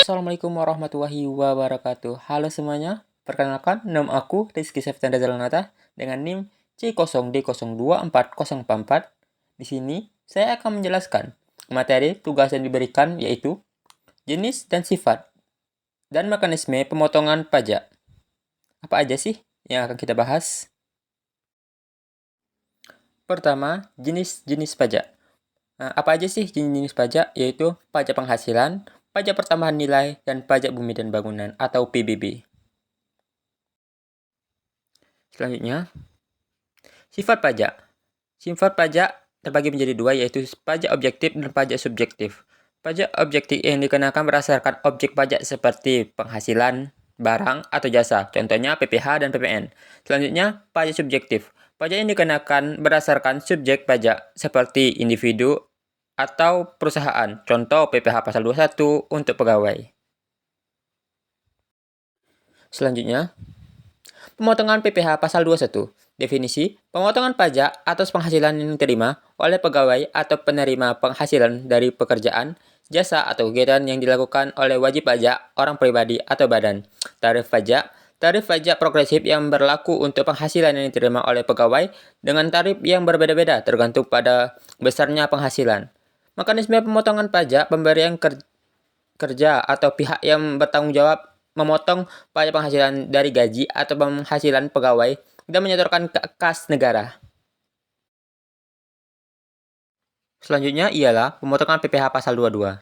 Assalamualaikum warahmatullahi wabarakatuh. Halo semuanya, perkenalkan nama aku Rizky Septian Zalanata dengan NIM C0D024044. Di sini saya akan menjelaskan materi tugas yang diberikan yaitu jenis dan sifat dan mekanisme pemotongan pajak. Apa aja sih yang akan kita bahas? Pertama, jenis-jenis pajak. Nah, apa aja sih jenis-jenis pajak? Yaitu pajak penghasilan, pajak pertambahan nilai, dan pajak bumi dan bangunan atau PBB. Selanjutnya, sifat pajak. Sifat pajak terbagi menjadi dua, yaitu pajak objektif dan pajak subjektif. Pajak objektif yang dikenakan berdasarkan objek pajak seperti penghasilan, barang, atau jasa, contohnya PPh dan PPN. Selanjutnya, pajak subjektif. Pajak yang dikenakan berdasarkan subjek pajak seperti individu atau perusahaan, contoh PPh pasal 21 untuk pegawai. Selanjutnya, pemotongan PPh pasal 21. Definisi, pemotongan pajak atas penghasilan yang diterima oleh pegawai atau penerima penghasilan dari pekerjaan, jasa atau kegiatan yang dilakukan oleh wajib pajak, orang pribadi atau badan. Tarif pajak progresif yang berlaku untuk penghasilan yang diterima oleh pegawai dengan tarif yang berbeda-beda tergantung pada besarnya penghasilan. Mekanisme pemotongan pajak pemberian kerja atau pihak yang bertanggung jawab memotong pajak penghasilan dari gaji atau penghasilan pegawai dan menyetorkan ke kas negara. Selanjutnya ialah pemotongan PPh pasal 22.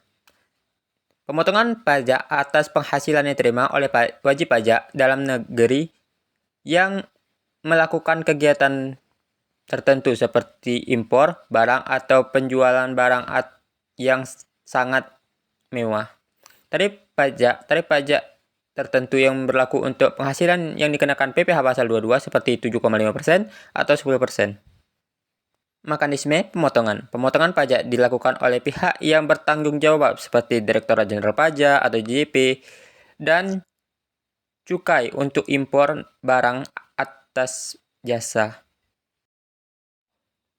Pemotongan pajak atas penghasilan yang diterima oleh wajib pajak dalam negeri yang melakukan kegiatan tertentu seperti impor barang atau penjualan barang yang sangat mewah. Tarif pajak tertentu yang berlaku untuk penghasilan yang dikenakan PPh pasal 22 seperti 7,5% atau 10%. Mekanisme pemotongan. Pemotongan pajak dilakukan oleh pihak yang bertanggung jawab seperti Direktorat Jenderal Pajak atau JP dan cukai untuk impor barang atas jasa.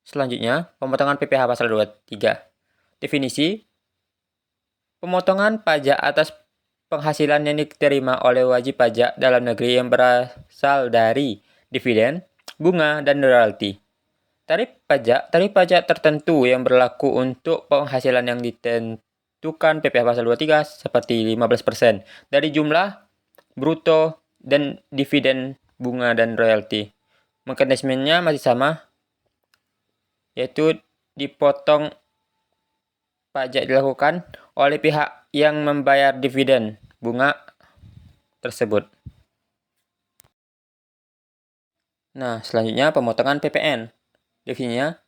Selanjutnya, pemotongan PPh pasal 23. Definisi, pemotongan pajak atas penghasilan yang diterima oleh wajib pajak dalam negeri yang berasal dari dividen, bunga, dan royalti. Tarif pajak tertentu yang berlaku untuk penghasilan yang ditentukan PPh pasal 23 seperti 15% dari jumlah bruto dan dividen, bunga, dan royalti. Mekanismenya masih sama, yaitu dipotong pajak dilakukan oleh pihak yang membayar dividen bunga tersebut. Nah, selanjutnya pemotongan PPN. Definisinya,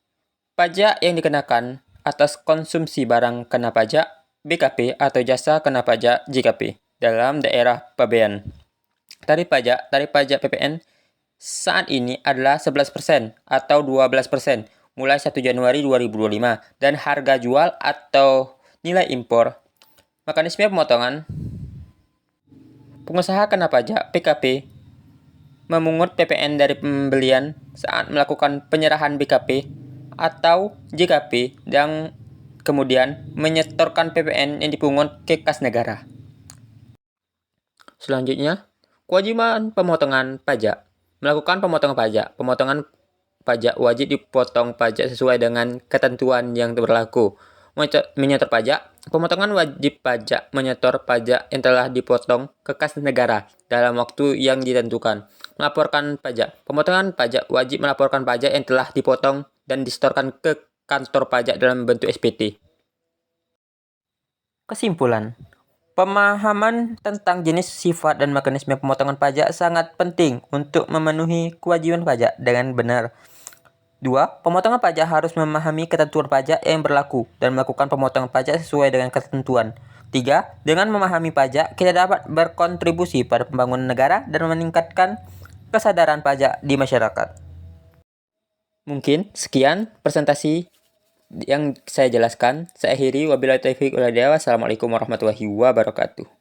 pajak yang dikenakan atas konsumsi barang kena pajak BKP atau jasa kena pajak JKP dalam daerah pabean. Tarif pajak PPN saat ini adalah 11% atau 12% mulai 1 Januari 2025 dan harga jual atau nilai impor. Mekanisme pemotongan, pengusaha kena pajak PKP memungut PPN dari pembelian saat melakukan penyerahan BKP atau JKP dan kemudian menyetorkan PPN yang dipungut ke kas negara. Selanjutnya, kewajiban pemotongan pajak. Melakukan pemotongan pajak. Pemotongan pajak wajib dipotong pajak sesuai dengan ketentuan yang berlaku. Menyetor pajak. Pemotongan wajib pajak menyetor pajak yang telah dipotong ke kas negara dalam waktu yang ditentukan. Melaporkan pajak. Pemotongan pajak wajib melaporkan pajak yang telah dipotong dan disetorkan ke kantor pajak dalam bentuk SPT. Kesimpulan, pemahaman tentang jenis, sifat, dan mekanisme pemotongan pajak sangat penting untuk memenuhi kewajiban pajak dengan benar. 2. Pemotongan pajak harus memahami ketentuan pajak yang berlaku dan melakukan pemotongan pajak sesuai dengan ketentuan. 3. Dengan memahami pajak, kita dapat berkontribusi pada pembangunan negara dan meningkatkan kesadaran pajak di masyarakat. Mungkin sekian presentasi yang saya jelaskan. Saya akhiri, wabillahi taufiq wal hidayah. Wassalamualaikum warahmatullahi wabarakatuh.